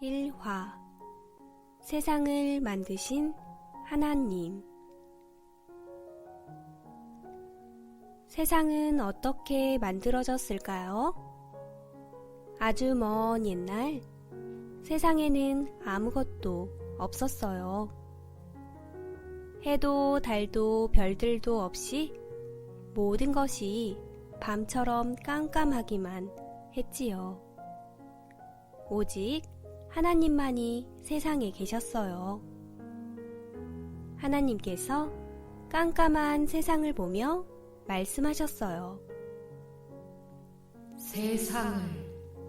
1화 세상을 만드신 하나님. 세상은 어떻게 만들어졌을까요? 아주 먼 옛날 세상에는 아무것도 없었어요. 해도 달도 별들도 없이 모든 것이 밤처럼 깜깜하기만 했지요. 오직 하나님만이 세상에 계셨어요. 하나님께서 깜깜한 세상을 보며 말씀하셨어요. 세상을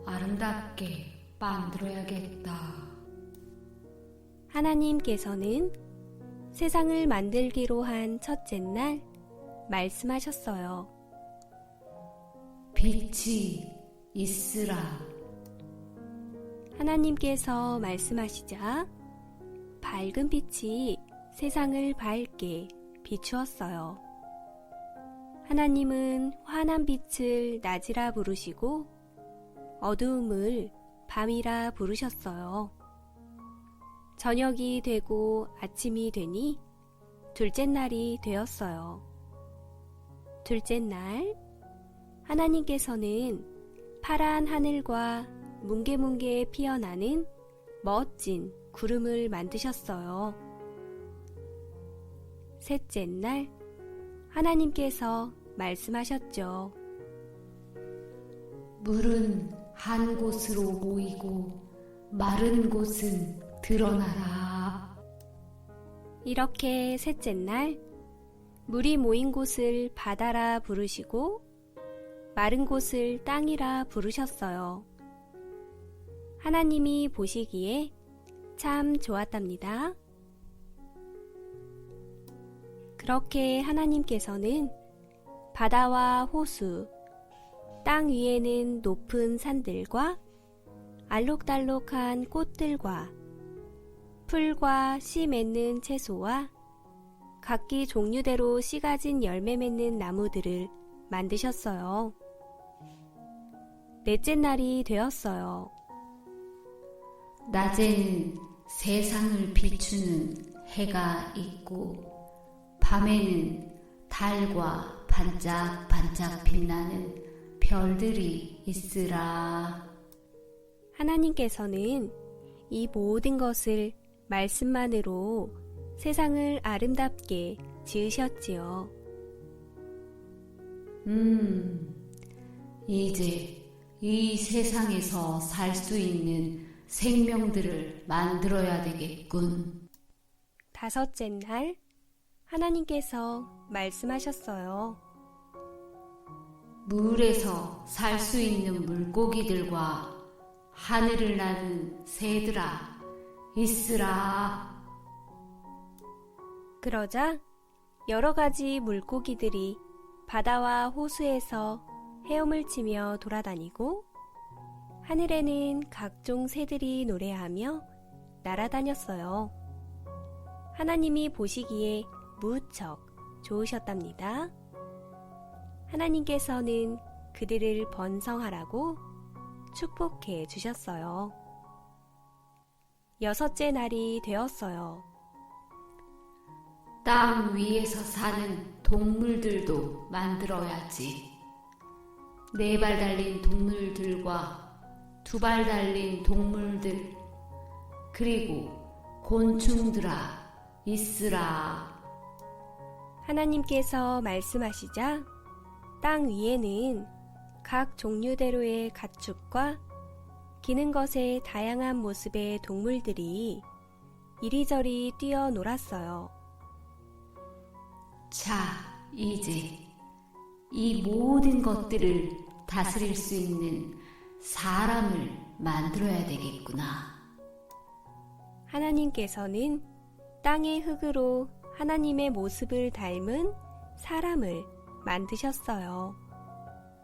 아름답게 만들어야겠다. 하나님께서는 세상을 만들기로 한 첫째 날 말씀하셨어요. 빛이 있으라. 하나님께서 말씀하시자 밝은 빛이 세상을 밝게 비추었어요. 하나님은 환한 빛을 낮이라 부르시고 어두움을 밤이라 부르셨어요. 저녁이 되고 아침이 되니 둘째 날이 되었어요. 둘째 날 하나님께서는 파란 하늘과 뭉게뭉게 피어나는 멋진 구름을 만드셨어요. 셋째 날 하나님께서 말씀하셨죠. 물은 한 곳으로 모이고 마른 곳은 드러나라. 이렇게 셋째 날 물이 모인 곳을 바다라 부르시고 마른 곳을 땅이라 부르셨어요. 하나님이 보시기에 참 좋았답니다. 그렇게 하나님께서는 바다와 호수, 땅 위에는 높은 산들과 알록달록한 꽃들과 풀과 씨 맺는 채소와 각기 종류대로 씨 가진 열매 맺는 나무들을 만드셨어요. 넷째 날이 되었어요. 낮에는 세상을 비추는 해가 있고 밤에는 달과 반짝반짝 빛나는 별들이 있으라. 하나님께서는 이 모든 것을 말씀만으로 세상을 아름답게 지으셨지요. 이제 이 세상에서 살 수 있는 생명들을 만들어야 되겠군. 다섯째 날 하나님께서 말씀하셨어요. 물에서 살 수 있는 물고기들과 하늘을 나는 새들아 있으라. 그러자 여러 가지 물고기들이 바다와 호수에서 헤엄을 치며 돌아다니고 하늘에는 각종 새들이 노래하며 날아다녔어요. 하나님이 보시기에 무척 좋으셨답니다. 하나님께서는 그들을 번성하라고 축복해 주셨어요. 여섯째 날이 되었어요. 땅 위에서 사는 동물들도 만들어야지. 4발 달린 동물들과 2발 달린 동물들, 그리고 곤충들아 있으라. 하나님께서 말씀하시자 땅 위에는 각 종류대로의 가축과 기는 것의 다양한 모습의 동물들이 이리저리 뛰어 놀았어요. 자, 이제 이 모든 것들을 다스릴 수 있는 사람을 만들어야 되겠구나. 하나님께서는 땅의 흙으로 하나님의 모습을 닮은 사람을 만드셨어요.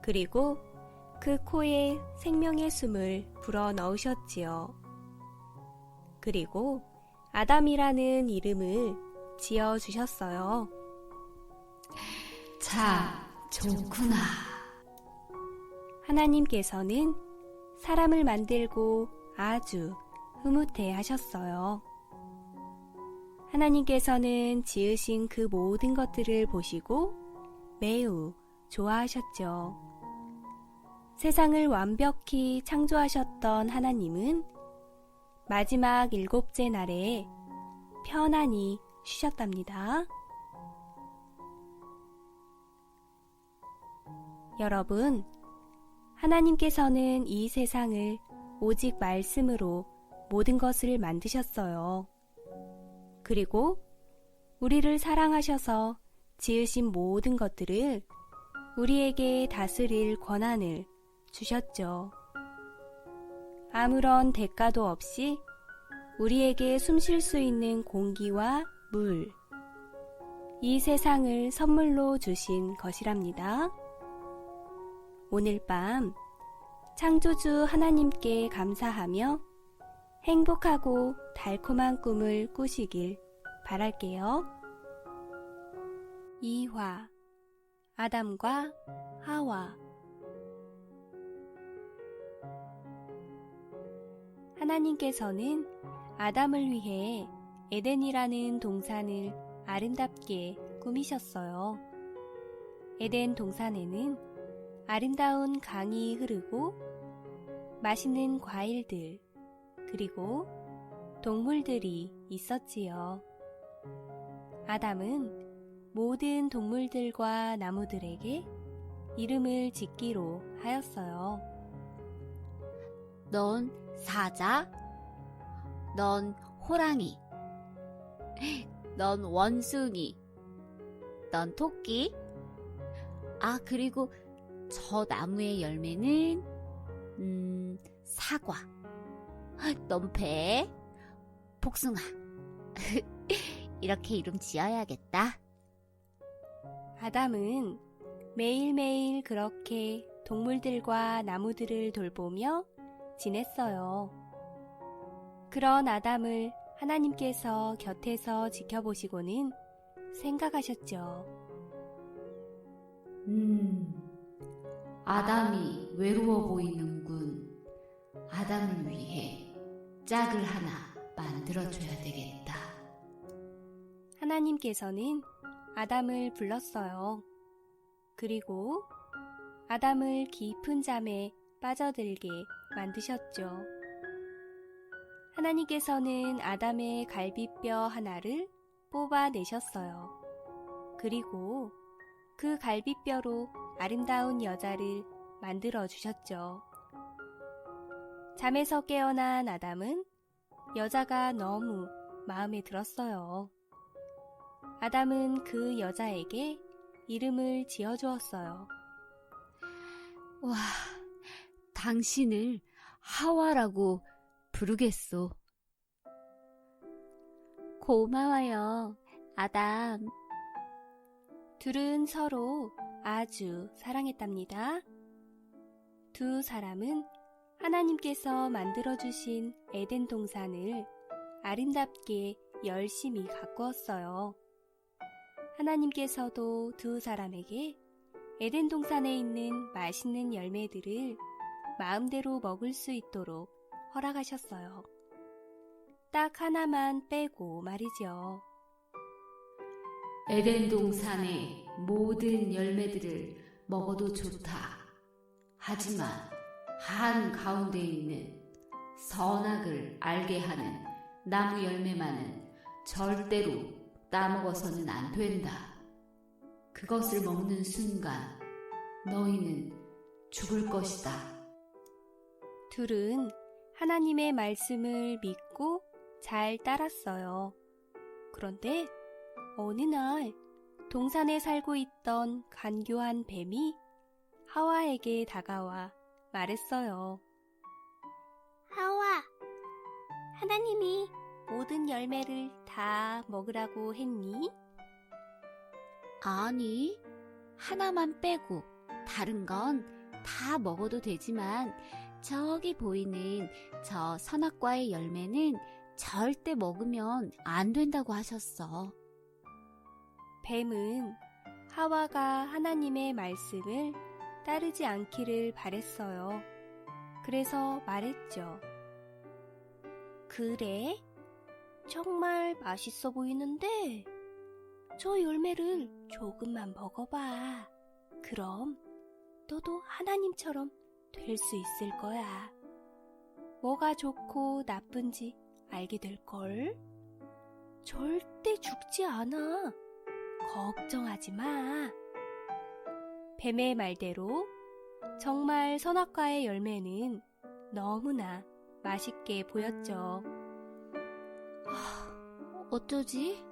그리고 그 코에 생명의 숨을 불어 넣으셨지요. 그리고 아담이라는 이름을 지어 주셨어요. 참 좋구나. 하나님께서는 사람을 만들고 아주 흐뭇해 하셨어요. 하나님께서는 지으신 그 모든 것들을 보시고 매우 좋아하셨죠. 세상을 완벽히 창조하셨던 하나님은 마지막 7째 날에 편안히 쉬셨답니다. 여러분, 하나님께서는 이 세상을 오직 말씀으로 모든 것을 만드셨어요. 그리고 우리를 사랑하셔서 지으신 모든 것들을 우리에게 다스릴 권한을 주셨죠. 아무런 대가도 없이 우리에게 숨 쉴 수 있는 공기와 물, 이 세상을 선물로 주신 것이랍니다. 오늘 밤 창조주 하나님께 감사하며 행복하고 달콤한 꿈을 꾸시길 바랄게요. 2화 아담과 하와. 하나님께서는 아담을 위해 에덴이라는 동산을 아름답게 꾸미셨어요. 에덴 동산에는 아름다운 강이 흐르고 맛있는 과일들, 그리고 동물들이 있었지요. 아담은 모든 동물들과 나무들에게 이름을 짓기로 하였어요. 넌 사자, 넌 호랑이, 넌 원숭이, 넌 토끼, 그리고 저 나무의 열매는 사과, 넌 배, 복숭아. 이렇게 이름 지어야겠다. 아담은 매일매일 그렇게 동물들과 나무들을 돌보며 지냈어요. 그런 아담을 하나님께서 곁에서 지켜보시고는 생각하셨죠. 아담이 외로워 보이는군. 아담을 위해 짝을 하나 만들어줘야 되겠다. 하나님께서는 아담을 불렀어요. 그리고 아담을 깊은 잠에 빠져들게 만드셨죠. 하나님께서는 아담의 갈비뼈 하나를 뽑아내셨어요. 그리고 그 갈비뼈로 아름다운 여자를 만들어 주셨죠. 잠에서 깨어난 아담은 여자가 너무 마음에 들었어요. 아담은 그 여자에게 이름을 지어주었어요. 와, 당신을 하와라고 부르겠소. 고마워요, 아담. 둘은 서로 아주 사랑했답니다. 두 사람은 하나님께서 만들어주신 에덴 동산을 아름답게 열심히 가꾸었어요. 하나님께서도 두 사람에게 에덴 동산에 있는 맛있는 열매들을 마음대로 먹을 수 있도록 허락하셨어요. 딱 하나만 빼고 말이죠. 에덴 동산의 모든 열매들을 먹어도 좋다. 하지만 한 가운데 있는 선악을 알게 하는 나무 열매만은 절대로 따먹어서는 안 된다. 그것을 먹는 순간 너희는 죽을 것이다. 둘은 하나님의 말씀을 믿고 잘 따랐어요. 그런데 어느 날 동산에 살고 있던 간교한 뱀이 하와에게 다가와 말했어요. 하와, 하나님이 모든 열매를 다 먹으라고 했니? 아니, 하나만 빼고 다른 건 다 먹어도 되지만 저기 보이는 저 선악과의 열매는 절대 먹으면 안 된다고 하셨어. 뱀은 하와가 하나님의 말씀을 따르지 않기를 바랬어요. 그래서 말했죠. 그래? 정말 맛있어 보이는데 저 열매를 조금만 먹어봐. 그럼 너도 하나님처럼 될 수 있을 거야. 뭐가 좋고 나쁜지 알게 될걸? 절대 죽지 않아. 걱정하지 마. 뱀의 말대로 정말 선악과의 열매는 너무나 맛있게 보였죠. 어쩌지?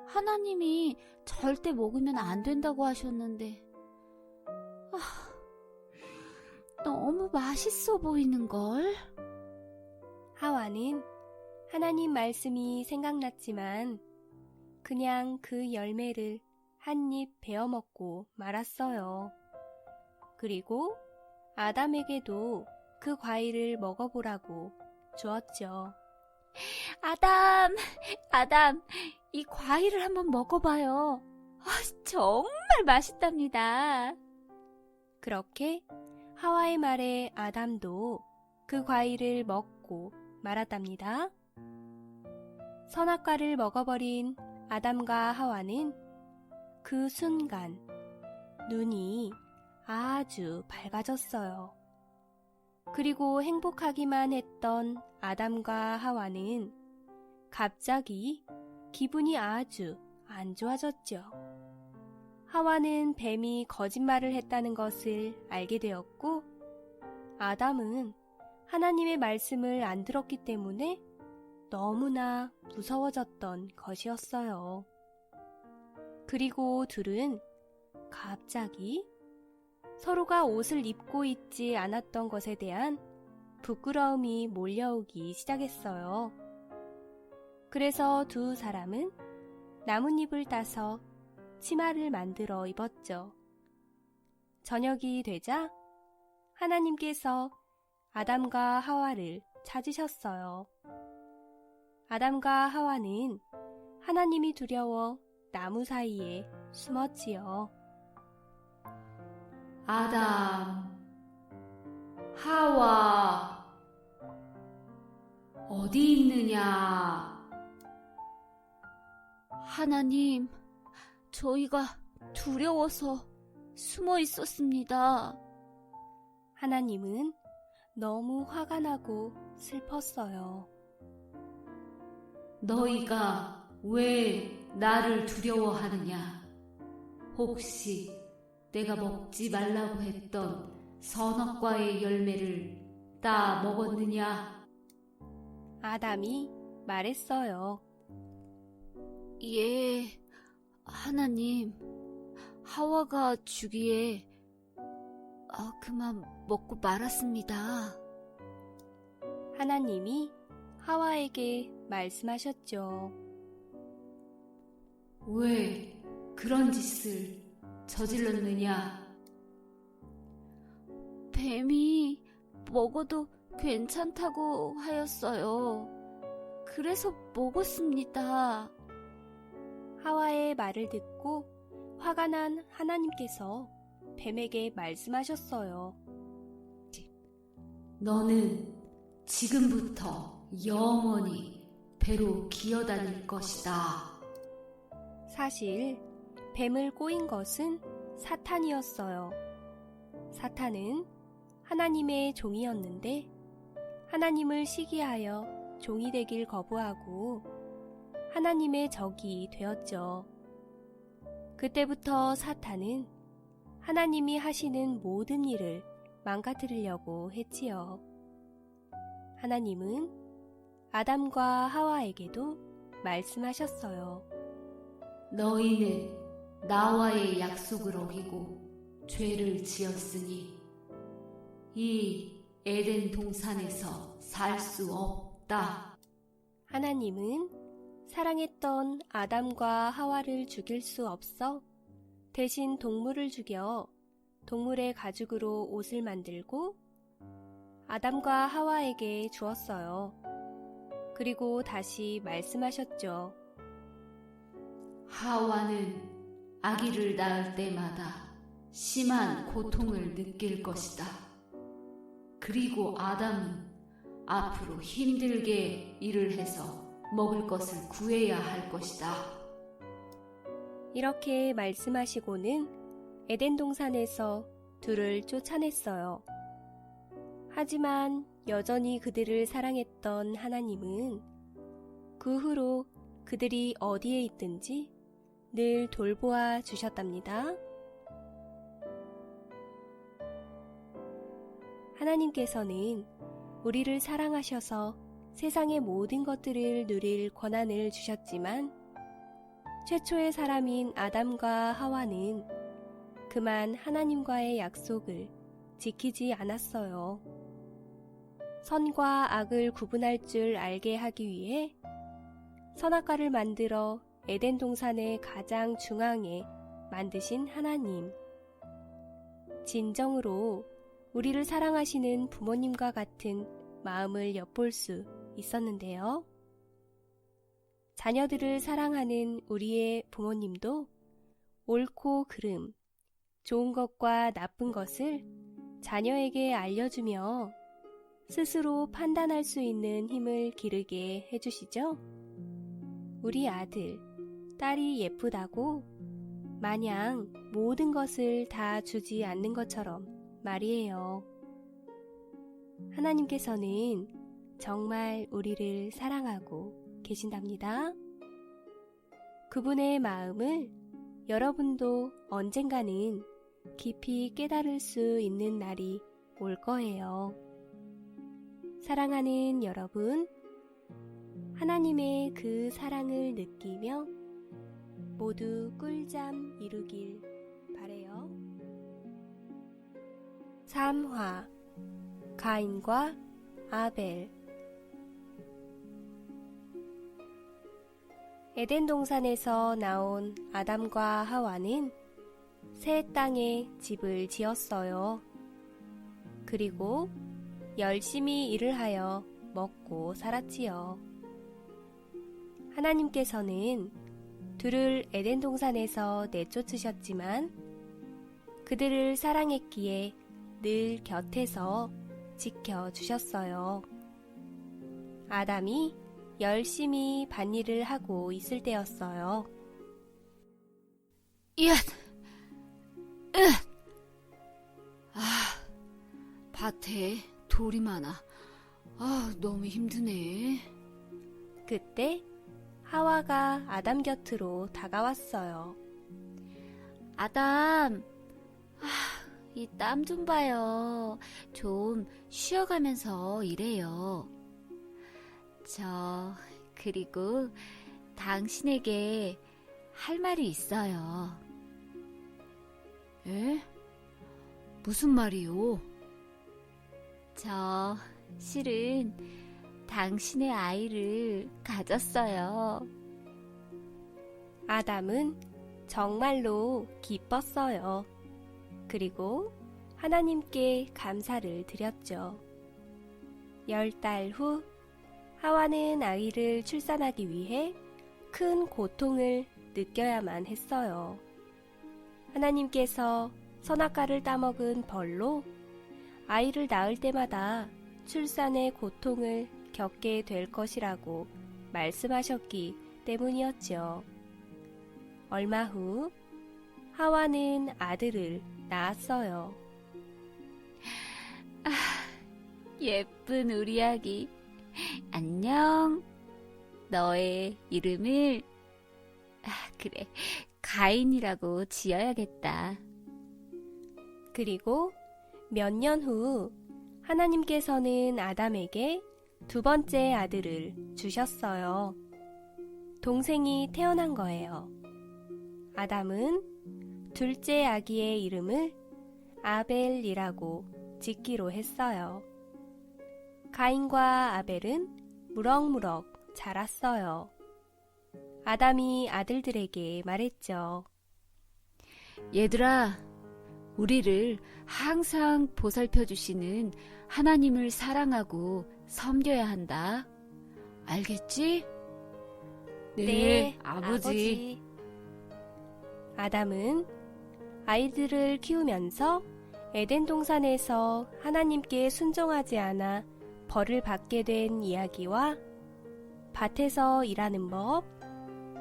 하나님이 절대 먹으면 안 된다고 하셨는데 너무 맛있어 보이는걸? 하와는 하나님 말씀이 생각났지만 그냥 그 열매를 한 입 베어 먹고 말았어요. 그리고 아담에게도 그 과일을 먹어보라고 주었죠. 아담, 이 과일을 한번 먹어봐요. 정말 맛있답니다. 그렇게 하와의 말에 아담도 그 과일을 먹고 말았답니다. 선악과를 먹어버린 아담과 하와는 그 순간 눈이 아주 밝아졌어요. 그리고 행복하기만 했던 아담과 하와는 갑자기 기분이 아주 안 좋아졌죠. 하와는 뱀이 거짓말을 했다는 것을 알게 되었고, 아담은 하나님의 말씀을 안 들었기 때문에 너무나 무서워졌던 것이었어요. 그리고 둘은 갑자기 서로가 옷을 입고 있지 않았던 것에 대한 부끄러움이 몰려오기 시작했어요. 그래서 두 사람은 나뭇잎을 따서 치마를 만들어 입었죠. 저녁이 되자 하나님께서 아담과 하와를 찾으셨어요. 아담과 하와는 하나님이 두려워 나무 사이에 숨었지요. 아담, 하와, 어디 있느냐? 하나님, 저희가 두려워서 숨어 있었습니다. 하나님은 너무 화가 나고 슬펐어요. 너희가 왜 나를 두려워하느냐? 혹시 내가 먹지 말라고 했던 선악과의 열매를 따 먹었느냐? 아담이 말했어요. 예, 하나님, 하와가 주기에 그만 먹고 말았습니다. 하나님이 하와에게 말씀하셨죠. 왜 그런 짓을 저질렀느냐? 뱀이 먹어도 괜찮다고 하였어요. 그래서 먹었습니다. 하와의 말을 듣고 화가 난 하나님께서 뱀에게 말씀하셨어요. 너는 지금부터 영원히 배로 기어다닐 것이다. 사실 뱀을 꼬인 것은 사탄이었어요. 사탄은 하나님의 종이었는데 하나님을 시기하여 종이 되길 거부하고 하나님의 적이 되었죠. 그때부터 사탄은 하나님이 하시는 모든 일을 망가뜨리려고 했지요. 하나님은 아담과 하와에게도 말씀하셨어요. 너희는 나와의 약속을 어기고 죄를 지었으니 이 에덴 동산에서 살 수 없다. 하나님은 사랑했던 아담과 하와를 죽일 수 없어 대신 동물을 죽여 동물의 가죽으로 옷을 만들고 아담과 하와에게 주었어요. 그리고 다시 말씀하셨죠. 하와는 아기를 낳을 때마다 심한 고통을 느낄 것이다. 그리고 아담은 앞으로 힘들게 일을 해서 먹을 것을 구해야 할 것이다. 이렇게 말씀하시고는 에덴 동산에서 둘을 쫓아냈어요. 하지만 여전히 그들을 사랑했던 하나님은 그 후로 그들이 어디에 있든지 늘 돌보아 주셨답니다. 하나님께서는 우리를 사랑하셔서 세상의 모든 것들을 누릴 권한을 주셨지만 최초의 사람인 아담과 하와는 그만 하나님과의 약속을 지키지 않았어요. 선과 악을 구분할 줄 알게 하기 위해 선악과를 만들어 에덴 동산의 가장 중앙에 만드신 하나님. 진정으로 우리를 사랑하시는 부모님과 같은 마음을 엿볼 수 있었는데요. 자녀들을 사랑하는 우리의 부모님도 옳고 그름, 좋은 것과 나쁜 것을 자녀에게 알려주며 스스로 판단할 수 있는 힘을 기르게 해주시죠. 우리 아들, 딸이 예쁘다고 마냥 모든 것을 다 주지 않는 것처럼 말이에요. 하나님께서는 정말 우리를 사랑하고 계신답니다. 그분의 마음을 여러분도 언젠가는 깊이 깨달을 수 있는 날이 올 거예요. 사랑하는 여러분, 하나님의 그 사랑을 느끼며 모두 꿀잠 이루길 바래요. 3화 가인과 아벨. 에덴 동산에서 나온 아담과 하와는 새 땅에 집을 지었어요. 그리고 열심히 일을 하여 먹고 살았지요. 하나님께서는 둘을 에덴 동산에서 내쫓으셨지만 그들을 사랑했기에 늘 곁에서 지켜주셨어요. 아담이 열심히 밭일을 하고 있을 때였어요. 얏! 으! 밭에 돌이 많아. 너무 힘드네. 그때 하와가 아담 곁으로 다가왔어요. 아담, 이 땀 좀 봐요. 좀 쉬어가면서 일해요. 그리고 당신에게 할 말이 있어요. 에? 무슨 말이요? 실은 당신의 아이를 가졌어요. 아담은 정말로 기뻤어요. 그리고 하나님께 감사를 드렸죠. 10달 후 하와는 아이를 출산하기 위해 큰 고통을 느껴야만 했어요. 하나님께서 선악과를 따먹은 벌로 아이를 낳을 때마다 출산의 고통을 겪게 될 것이라고 말씀하셨기 때문이었죠. 얼마 후 하와는 아들을 낳았어요. 예쁜 우리 아기. 안녕. 너의 이름을 그래, 가인이라고 지어야겠다. 그리고 몇 년 후 하나님께서는 아담에게 두 번째 아들을 주셨어요. 동생이 태어난 거예요. 아담은 둘째 아기의 이름을 아벨이라고 짓기로 했어요. 가인과 아벨은 무럭무럭 자랐어요. 아담이 아들들에게 말했죠. 얘들아, 우리를 항상 보살펴 주시는 하나님을 사랑하고 섬겨야 한다. 알겠지? 네, 아버지. 아담은 아이들을 키우면서 에덴 동산에서 하나님께 순종하지 않아 벌을 받게 된 이야기와 밭에서 일하는 법,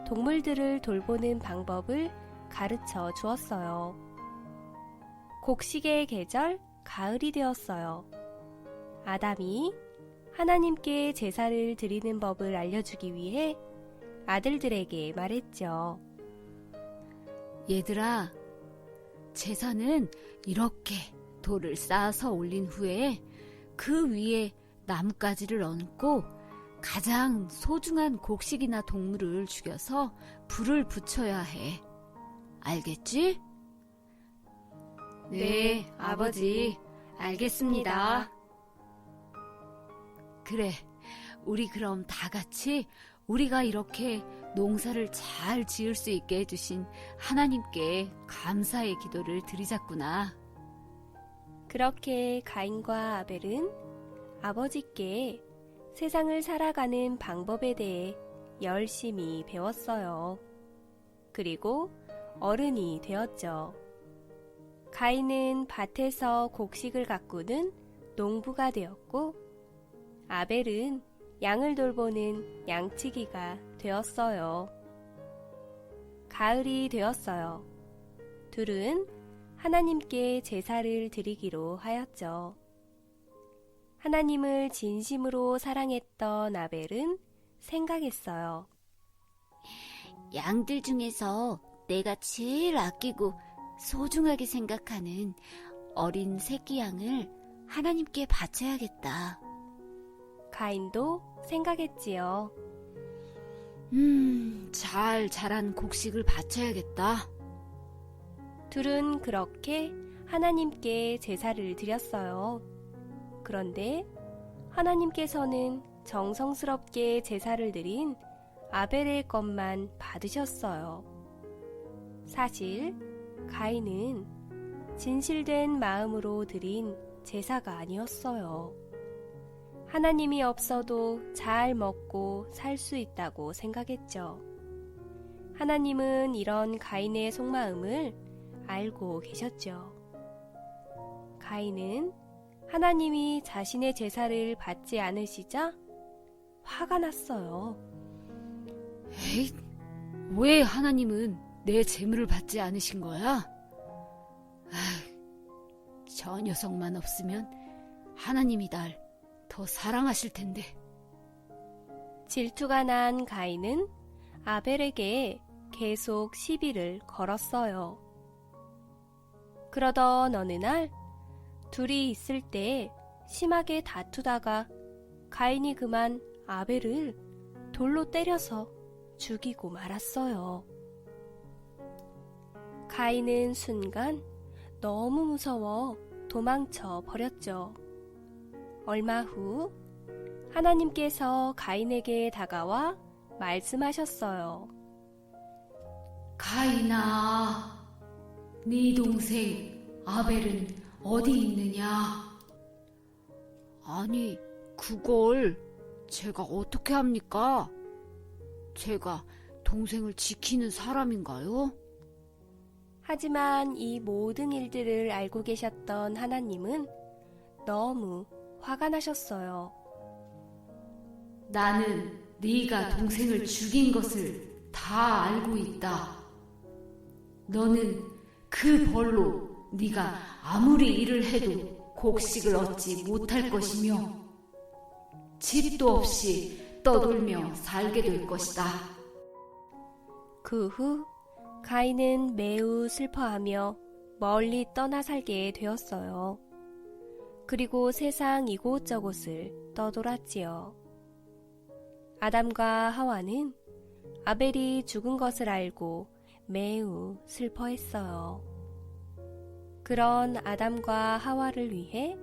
동물들을 돌보는 방법을 가르쳐 주었어요. 곡식의 계절, 가을이 되었어요. 아담이 하나님께 제사를 드리는 법을 알려주기 위해 아들들에게 말했죠. 얘들아, 제사는 이렇게 돌을 쌓아서 올린 후에 그 위에 나뭇가지를 얹고 가장 소중한 곡식이나 동물을 죽여서 불을 붙여야 해. 알겠지? 네, 아버지. 알겠습니다. 그래, 우리 그럼 다 같이 우리가 이렇게 농사를 잘 지을 수 있게 해주신 하나님께 감사의 기도를 드리자꾸나. 그렇게 가인과 아벨은 아버지께 세상을 살아가는 방법에 대해 열심히 배웠어요. 그리고 어른이 되었죠. 가인은 밭에서 곡식을 가꾸는 농부가 되었고, 아벨은 양을 돌보는 양치기가 되었어요. 가을이 되었어요. 둘은 하나님께 제사를 드리기로 하였죠. 하나님을 진심으로 사랑했던 아벨은 생각했어요. 양들 중에서 내가 제일 아끼고 소중하게 생각하는 어린 새끼 양을 하나님께 바쳐야겠다. 가인도 생각했지요. 잘 자란 곡식을 바쳐야겠다. 둘은 그렇게 하나님께 제사를 드렸어요. 그런데 하나님께서는 정성스럽게 제사를 드린 아벨의 것만 받으셨어요. 사실 가인은 진실된 마음으로 드린 제사가 아니었어요. 하나님이 없어도 잘 먹고 살 수 있다고 생각했죠. 하나님은 이런 가인의 속마음을 알고 계셨죠. 가인은 하나님이 자신의 제사를 받지 않으시자 화가 났어요. 에이, 왜 하나님은 내 재물을 받지 않으신 거야? 저 녀석만 없으면 하나님이 날 더 사랑하실 텐데. 질투가 난 가인은 아벨에게 계속 시비를 걸었어요. 그러던 어느 날 둘이 있을 때 심하게 다투다가 가인이 그만 아벨을 돌로 때려서 죽이고 말았어요. 가인은 순간 너무 무서워 도망쳐 버렸죠. 얼마 후 하나님께서 가인에게 다가와 말씀하셨어요. 가인아, 네 동생 아벨은 어디 있느냐? 아니, 그걸 제가 어떻게 합니까? 제가 동생을 지키는 사람인가요? 하지만 이 모든 일들을 알고 계셨던 하나님은 너무 화가 나셨어요. 나는 네가 동생을 죽인 것을 다 알고 있다. 너는 그 벌로 네가 아무리 일을 해도 곡식을 얻지 못할 것이며 집도 없이 떠돌며 살게 될 것이다. 그 후 가인은 매우 슬퍼하며 멀리 떠나 살게 되었어요. 그리고 세상 이곳저곳을 떠돌았지요. 아담과 하와는 아벨이 죽은 것을 알고 매우 슬퍼했어요. 그런 아담과 하와를 위해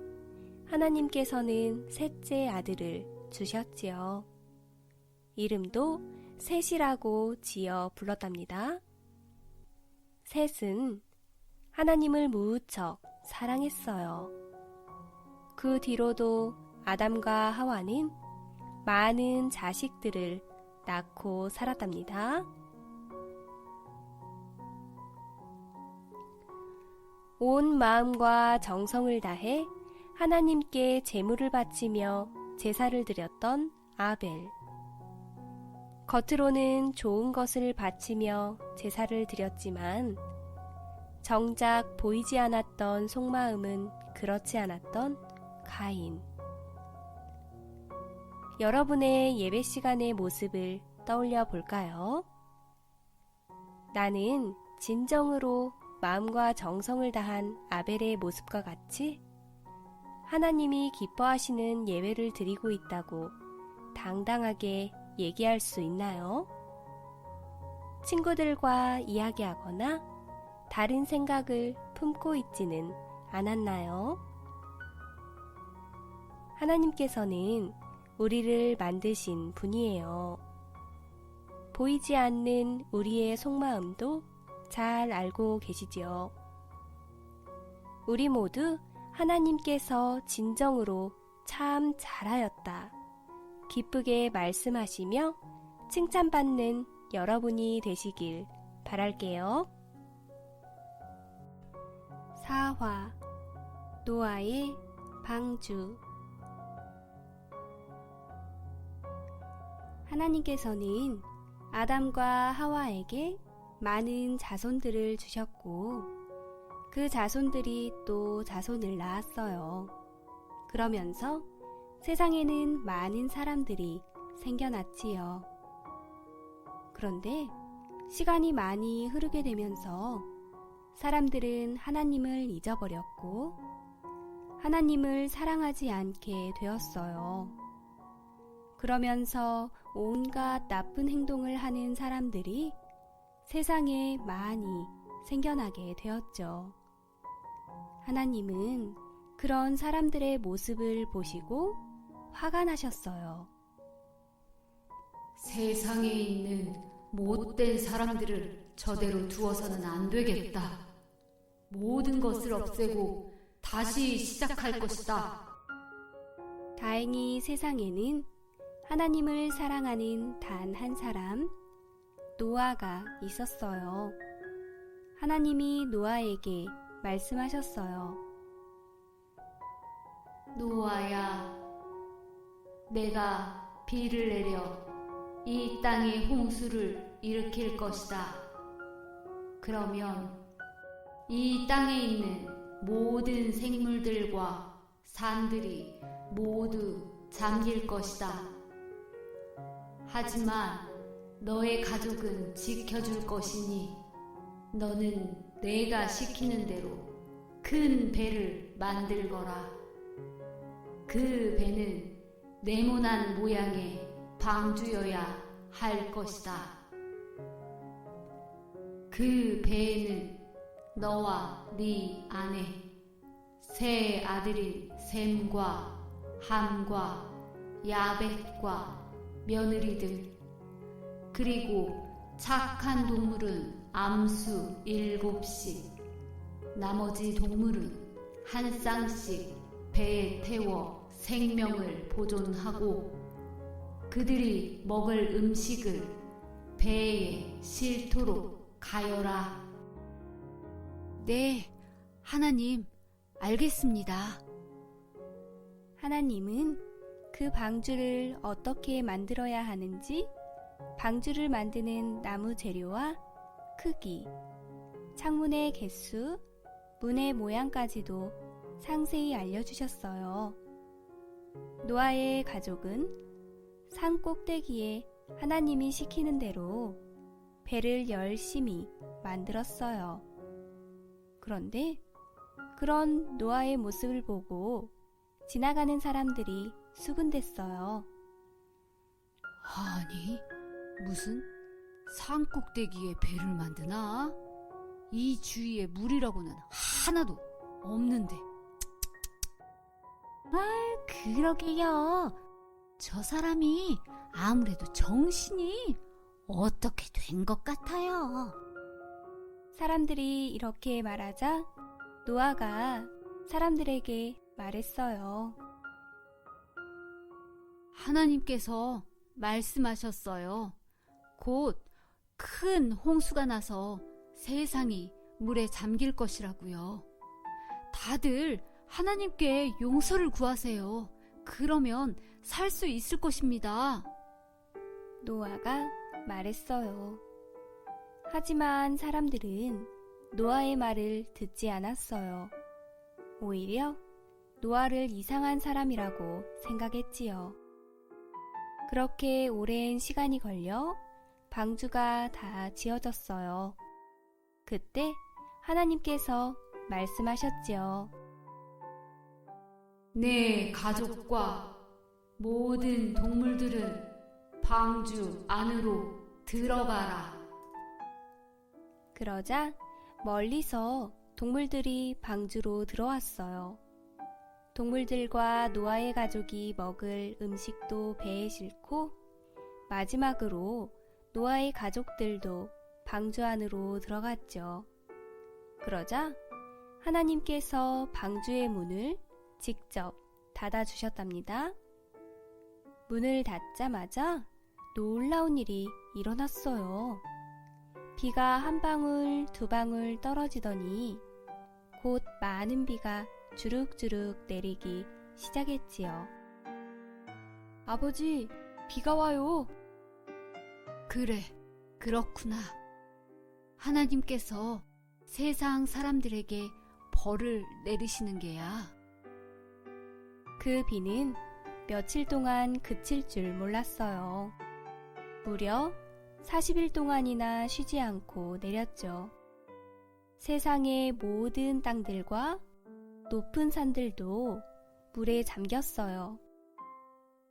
하나님께서는 셋째 아들을 주셨지요. 이름도 셋이라고 지어 불렀답니다. 셋은 하나님을 무척 사랑했어요. 그 뒤로도 아담과 하와는 많은 자식들을 낳고 살았답니다. 온 마음과 정성을 다해 하나님께 제물을 바치며 제사를 드렸던 아벨. 겉으로는 좋은 것을 바치며 제사를 드렸지만 정작 보이지 않았던 속마음은 그렇지 않았던 가인. 여러분의 예배 시간의 모습을 떠올려 볼까요? 나는 진정으로 마음과 정성을 다한 아벨의 모습과 같이 하나님이 기뻐하시는 예배를 드리고 있다고 당당하게 얘기할 수 있나요? 친구들과 이야기하거나 다른 생각을 품고 있지는 않았나요? 하나님께서는 우리를 만드신 분이에요. 보이지 않는 우리의 속마음도 잘 알고 계시지요. 우리 모두 하나님께서 진정으로 참 잘하였다 기쁘게 말씀하시며 칭찬받는 여러분이 되시길 바랄게요. 4화 노아의 방주. 하나님께서는 아담과 하와에게 많은 자손들을 주셨고 그 자손들이 또 자손을 낳았어요. 그러면서 세상에는 많은 사람들이 생겨났지요. 그런데 시간이 많이 흐르게 되면서 사람들은 하나님을 잊어버렸고 하나님을 사랑하지 않게 되었어요. 그러면서 온갖 나쁜 행동을 하는 사람들이 세상에 많이 생겨나게 되었죠. 하나님은 그런 사람들의 모습을 보시고 화가 나셨어요. 세상에 있는 못된 사람들을 저대로 두어서는 안 되겠다. 모든 것을 없애고 다시 시작할 것이다. 다행히 세상에는 하나님을 사랑하는 단 한 사람, 노아가 있었어요. 하나님이 노아에게 말씀하셨어요. 노아야, 내가 비를 내려 이 땅에 홍수를 일으킬 것이다. 그러면 이 땅에 있는 모든 생물들과 산들이 모두 잠길 것이다. 하지만 너의 가족은 지켜줄 것이니 너는 내가 시키는 대로 큰 배를 만들거라. 그 배는 네모난 모양의 방주여야 할 것이다. 그 배에는 너와 네 아내, 세 아들인 셈과 함과 야벳과 며느리들, 그리고 착한 동물은 암수 7씩, 나머지 동물은 한 쌍씩 배에 태워 생명을 보존하고 그들이 먹을 음식을 배에 싣도록 가여라. 네, 하나님, 알겠습니다. 하나님은 그 방주를 어떻게 만들어야 하는지 방주를 만드는 나무 재료와 크기, 창문의 개수, 문의 모양까지도 상세히 알려주셨어요. 노아의 가족은 산 꼭대기에 하나님이 시키는 대로 배를 열심히 만들었어요. 그런데 그런 노아의 모습을 보고 지나가는 사람들이 수군댔어요. 아니, 무슨 산 꼭대기에 배를 만드나? 이 주위에 물이라고는 하나도 없는데. 그러게요. 저 사람이 아무래도 정신이 어떻게 된 것 같아요. 사람들이 이렇게 말하자 노아가 사람들에게 말했어요. 하나님께서 말씀하셨어요. 곧 큰 홍수가 나서 세상이 물에 잠길 것이라고요. 다들 하나님께 용서를 구하세요. 그러면 살 수 있을 것입니다. 노아가 말했어요. 하지만 사람들은 노아의 말을 듣지 않았어요. 오히려 노아를 이상한 사람이라고 생각했지요. 그렇게 오랜 시간이 걸려 방주가 다 지어졌어요. 그때 하나님께서 말씀하셨지요. 내 가족과 모든 동물들은 방주 안으로 들어가라. 그러자 멀리서 동물들이 방주로 들어왔어요. 동물들과 노아의 가족이 먹을 음식도 배에 싣고 마지막으로 노아의 가족들도 방주 안으로 들어갔죠. 그러자 하나님께서 방주의 문을 직접 닫아주셨답니다. 문을 닫자마자 놀라운 일이 일어났어요. 비가 한 방울 두 방울 떨어지더니 곧 많은 비가 주룩주룩 내리기 시작했지요. 아버지, 비가 와요. 그래, 그렇구나. 하나님께서 세상 사람들에게 벌을 내리시는 게야. 그 비는 며칠 동안 그칠 줄 몰랐어요. 무려 40일 동안이나 쉬지 않고 내렸죠. 세상의 모든 땅들과 높은 산들도 물에 잠겼어요.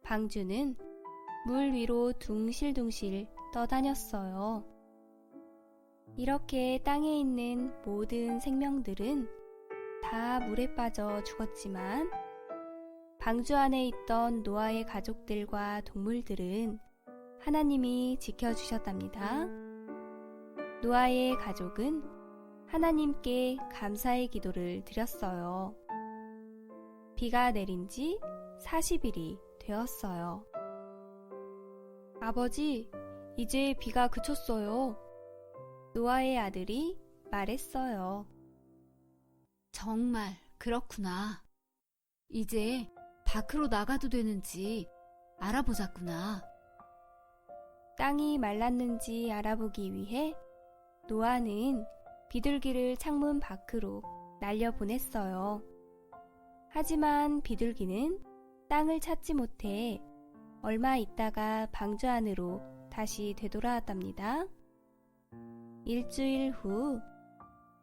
방주는 물 위로 둥실둥실 떠다녔어요. 이렇게 땅에 있는 모든 생명들은 다 물에 빠져 죽었지만 방주 안에 있던 노아의 가족들과 동물들은 하나님이 지켜주셨답니다. 노아의 가족은 하나님께 감사의 기도를 드렸어요. 비가 내린 지 40일이 되었어요. 아버지, 이제 비가 그쳤어요. 노아의 아들이 말했어요. 정말 그렇구나. 이제 밖으로 나가도 되는지 알아보자꾸나. 땅이 말랐는지 알아보기 위해 노아는 비둘기를 창문 밖으로 날려보냈어요. 하지만 비둘기는 땅을 찾지 못해 얼마 있다가 방주 안으로 다시 되돌아왔답니다. 일주일 후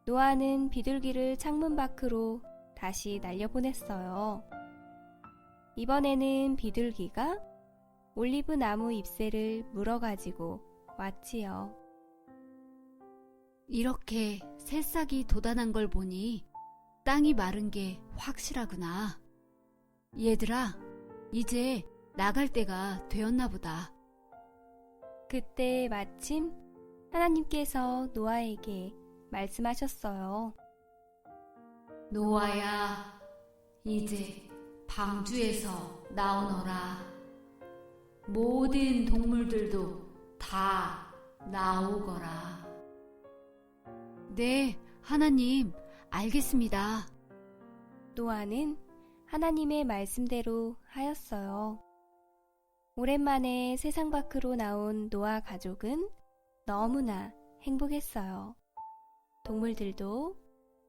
노아는 비둘기를 창문 밖으로 다시 날려보냈어요. 이번에는 비둘기가 올리브 나무 잎새를 물어가지고 왔지요. 이렇게 새싹이 돋아난 걸 보니 땅이 마른 게 확실하구나. 얘들아, 이제 나갈 때가 되었나 보다. 그때 마침 하나님께서 노아에게 말씀하셨어요. 노아야, 이제 방주에서 나오너라. 모든 동물들도 다 나오거라. 네, 하나님, 알겠습니다. 노아는 하나님의 말씀대로 하였어요. 오랜만에 세상 밖으로 나온 노아 가족은 너무나 행복했어요. 동물들도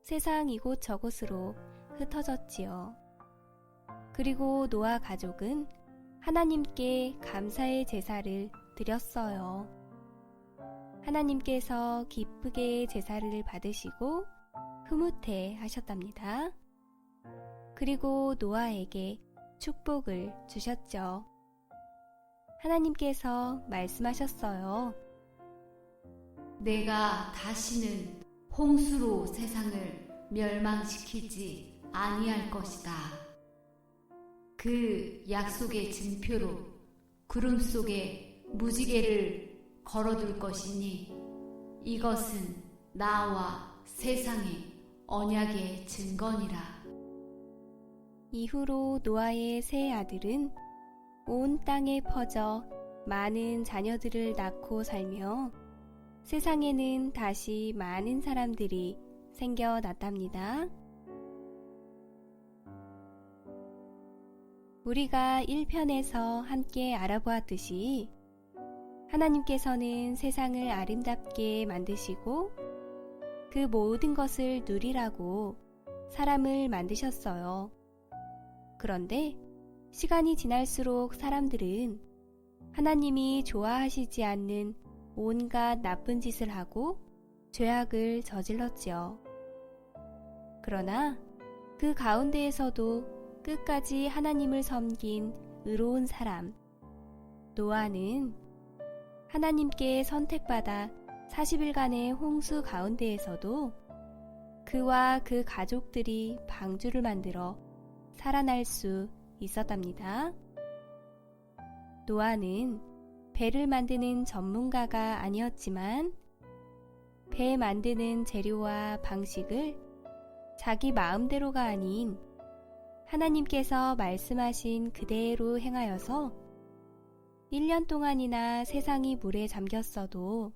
세상 이곳저곳으로 흩어졌지요. 그리고 노아 가족은 하나님께 감사의 제사를 드렸어요. 하나님께서 기쁘게 제사를 받으시고 흐뭇해 하셨답니다. 그리고 노아에게 축복을 주셨죠. 하나님께서 말씀하셨어요. 내가 다시는 홍수로 세상을 멸망시키지 아니할 것이다. 그 약속의 증표로 구름 속에 무지개를 걸어둘 것이니 이것은 나와 세상의 언약의 증거니라. 이후로 노아의 세 아들은 온 땅에 퍼져 많은 자녀들을 낳고 살며 세상에는 다시 많은 사람들이 생겨났답니다. 우리가 1편에서 함께 알아보았듯이 하나님께서는 세상을 아름답게 만드시고 그 모든 것을 누리라고 사람을 만드셨어요. 그런데 시간이 지날수록 사람들은 하나님이 좋아하시지 않는 온갖 나쁜 짓을 하고 죄악을 저질렀지요. 그러나 그 가운데에서도 끝까지 하나님을 섬긴 의로운 사람 노아는 하나님께 선택받아 40일간의 홍수 가운데에서도 그와 그 가족들이 방주를 만들어 살아날 수 있었답니다. 노아는 배를 만드는 전문가가 아니었지만 배 만드는 재료와 방식을 자기 마음대로가 아닌 하나님께서 말씀하신 그대로 행하여서 1년 동안이나 세상이 물에 잠겼어도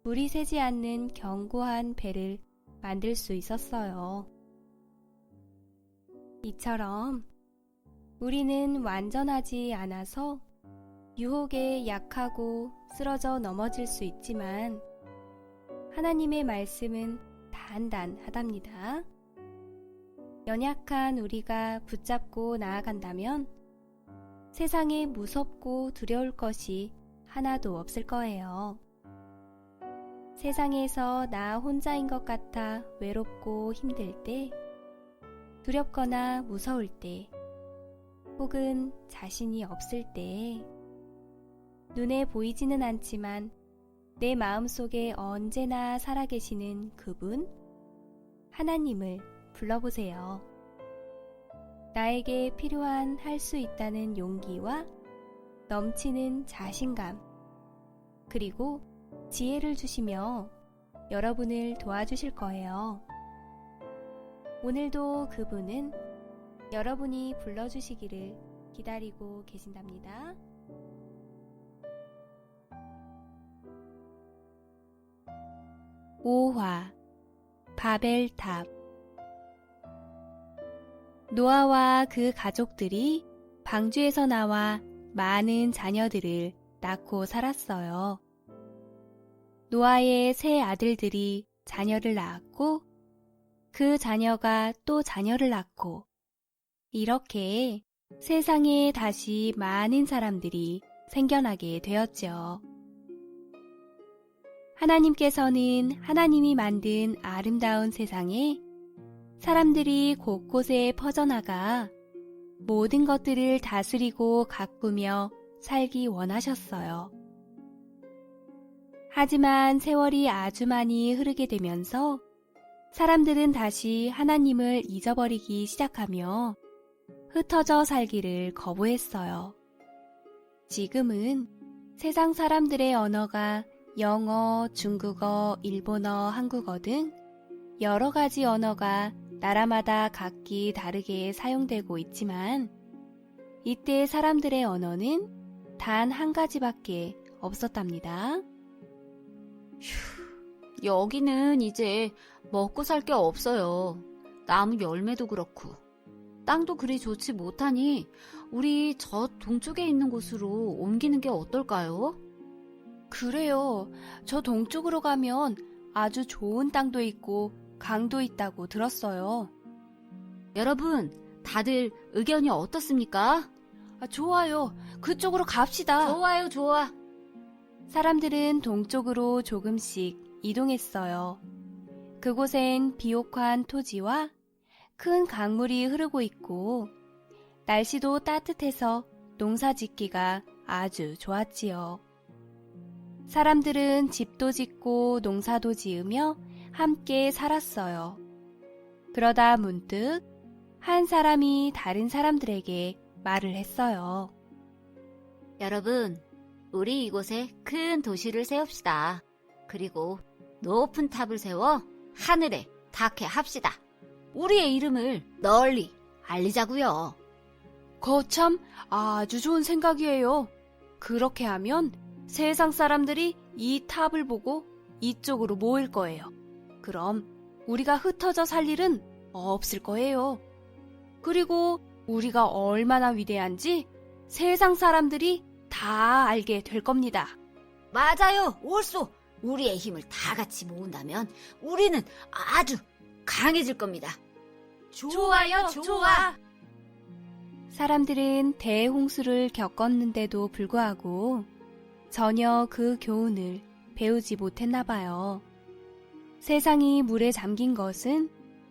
물이 새지 않는 견고한 배를 만들 수 있었어요. 이처럼 우리는 완전하지 않아서 유혹에 약하고 쓰러져 넘어질 수 있지만 하나님의 말씀은 단단하답니다. 연약한 우리가 붙잡고 나아간다면 세상에 무섭고 두려울 것이 하나도 없을 거예요. 세상에서 나 혼자인 것 같아 외롭고 힘들 때, 두렵거나 무서울 때, 혹은 자신이 없을 때, 눈에 보이지는 않지만 내 마음속에 언제나 살아계시는 그분, 하나님을 불러보세요. 나에게 필요한 할 수 있다는 용기와 넘치는 자신감, 그리고 지혜를 주시며 여러분을 도와주실 거예요. 오늘도 그분은 여러분이 불러주시기를 기다리고 계신답니다. 오화 바벨탑. 노아와 그 가족들이 방주에서 나와 많은 자녀들을 낳고 살았어요. 노아의 세 아들들이 자녀를 낳았고 그 자녀가 또 자녀를 낳고 이렇게 세상에 다시 많은 사람들이 생겨나게 되었죠. 하나님께서는 하나님이 만든 아름다운 세상에 사람들이 곳곳에 퍼져나가 모든 것들을 다스리고 가꾸며 살기 원하셨어요. 하지만 세월이 아주 많이 흐르게 되면서 사람들은 다시 하나님을 잊어버리기 시작하며 흩어져 살기를 거부했어요. 지금은 세상 사람들의 언어가 영어, 중국어, 일본어, 한국어 등 여러 가지 언어가 나라마다 각기 다르게 사용되고 있지만 이때 사람들의 언어는 단 한 가지밖에 없었답니다. 여기는 이제 먹고 살 게 없어요. 나무 열매도 그렇고 땅도 그리 좋지 못하니 우리 저 동쪽에 있는 곳으로 옮기는 게 어떨까요? 그래요. 저 동쪽으로 가면 아주 좋은 땅도 있고 강도 있다고 들었어요. 여러분, 다들 의견이 어떻습니까? 좋아요. 그쪽으로 갑시다. 좋아요, 좋아. 사람들은 동쪽으로 조금씩 이동했어요. 그곳엔 비옥한 토지와 큰 강물이 흐르고 있고 날씨도 따뜻해서 농사 짓기가 아주 좋았지요. 사람들은 집도 짓고 농사도 지으며 함께 살았어요. 그러다 문득 한 사람이 다른 사람들에게 말을 했어요. 여러분, 우리 이곳에 큰 도시를 세웁시다. 그리고 높은 탑을 세워 하늘에 닿게 합시다. 우리의 이름을 널리 알리자고요. 거참 아주 좋은 생각이에요. 그렇게 하면 세상 사람들이 이 탑을 보고 이쪽으로 모일 거예요. 그럼 우리가 흩어져 살 일은 없을 거예요. 그리고 우리가 얼마나 위대한지 세상 사람들이 다 알게 될 겁니다. 맞아요, 올소. 우리의 힘을 다 같이 모은다면 우리는 아주 강해질 겁니다. 좋아요, 좋아. 사람들은 대홍수를 겪었는데도 불구하고 전혀 그 교훈을 배우지 못했나 봐요. 세상이 물에 잠긴 것은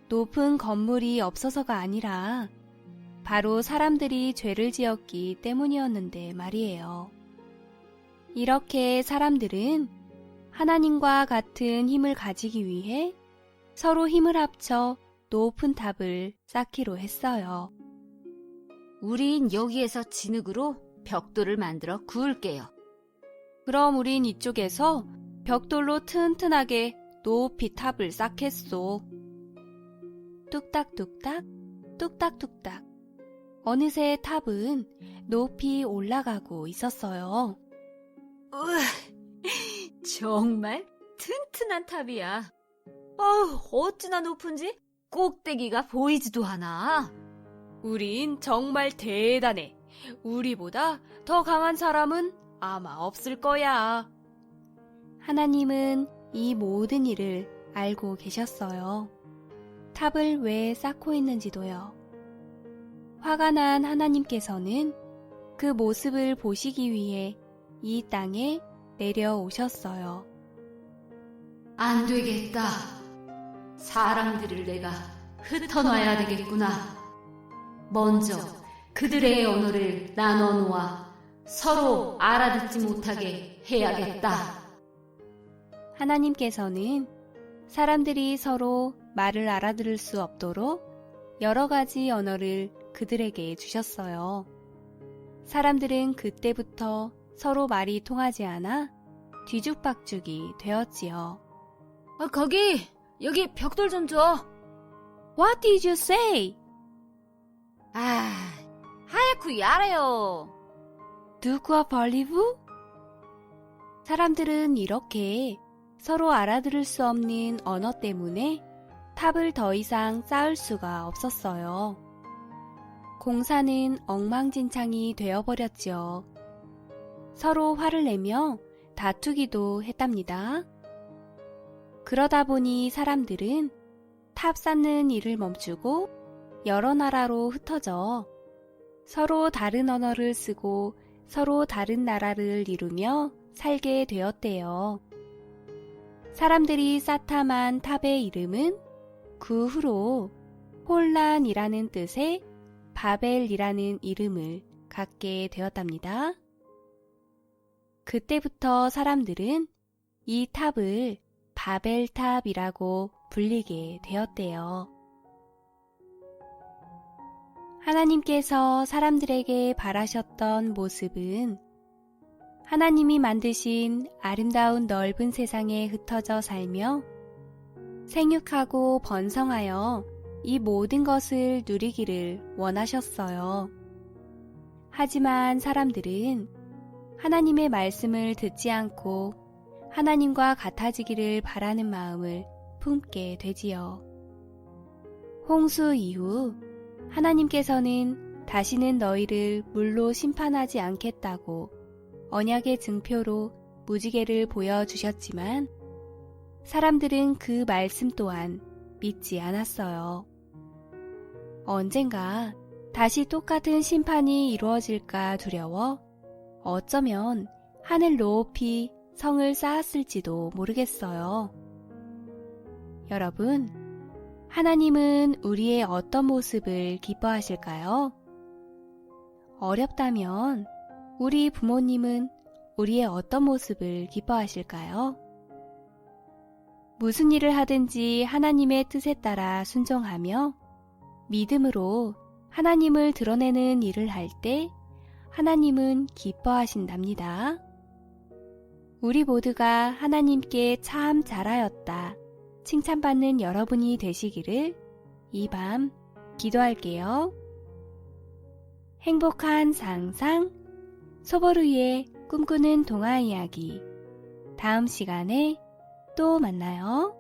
높은 건물이 없어서가 아니라 바로 사람들이 죄를 지었기 때문이었는데 말이에요. 이렇게 사람들은 하나님과 같은 힘을 가지기 위해 서로 힘을 합쳐 높은 탑을 쌓기로 했어요. 우린 여기에서 진흙으로 벽돌을 만들어 구울게요. 그럼 우린 이쪽에서 벽돌로 튼튼하게 높이 탑을 쌓겠소. 뚝딱뚝딱, 뚝딱뚝딱. 어느새 탑은 높이 올라가고 있었어요. 정말 튼튼한 탑이야. 어찌나 높은지 꼭대기가 보이지도 않아. 우린 정말 대단해. 우리보다 더 강한 사람은 아마 없을 거야. 하나님은 이 모든 일을 알고 계셨어요. 탑을 왜 쌓고 있는지도요. 화가 난 하나님께서는 그 모습을 보시기 위해 이 땅에 내려오셨어요. 안 되겠다. 사람들을 내가 흩어놔야 되겠구나. 먼저 그들의 언어를 나눠 놓아 서로 알아듣지 못하게 해야겠다. 하나님께서는 사람들이 서로 말을 알아들을 수 없도록 여러 가지 언어를 그들에게 주셨어요. 사람들은 그때부터 서로 말이 통하지 않아 뒤죽박죽이 되었지요. 여기 벽돌 좀 줘. What did you say? 하얗고 야래요. 누구와 벌리브? 사람들은 이렇게 서로 알아들을 수 없는 언어 때문에 탑을 더 이상 쌓을 수가 없었어요. 공사는 엉망진창이 되어버렸지요. 서로 화를 내며 다투기도 했답니다. 그러다 보니 사람들은 탑 쌓는 일을 멈추고 여러 나라로 흩어져 서로 다른 언어를 쓰고 서로 다른 나라를 이루며 살게 되었대요. 사람들이 쌓탐한 탑의 이름은 그 후로 혼란이라는 뜻의 바벨이라는 이름을 갖게 되었답니다. 그때부터 사람들은 이 탑을 바벨탑이라고 불리게 되었대요. 하나님께서 사람들에게 바라셨던 모습은 하나님이 만드신 아름다운 넓은 세상에 흩어져 살며 생육하고 번성하여 이 모든 것을 누리기를 원하셨어요. 하지만 사람들은 하나님의 말씀을 듣지 않고 하나님과 같아지기를 바라는 마음을 품게 되지요. 홍수 이후 하나님께서는 다시는 너희를 물로 심판하지 않겠다고 언약의 증표로 무지개를 보여주셨지만 사람들은 그 말씀 또한 믿지 않았어요. 언젠가 다시 똑같은 심판이 이루어질까 두려워 어쩌면 하늘 높이 성을 쌓았을지도 모르겠어요. 여러분, 하나님은 우리의 어떤 모습을 기뻐하실까요? 어렵다면 우리 부모님은 우리의 어떤 모습을 기뻐하실까요? 무슨 일을 하든지 하나님의 뜻에 따라 순종하며 믿음으로 하나님을 드러내는 일을 할 때 하나님은 기뻐하신답니다. 우리 모두가 하나님께 참 잘하였다 칭찬받는 여러분이 되시기를 이 밤 기도할게요. 행복한 상상, 소보루의 꿈꾸는 동화 이야기. 다음 시간에 또 만나요.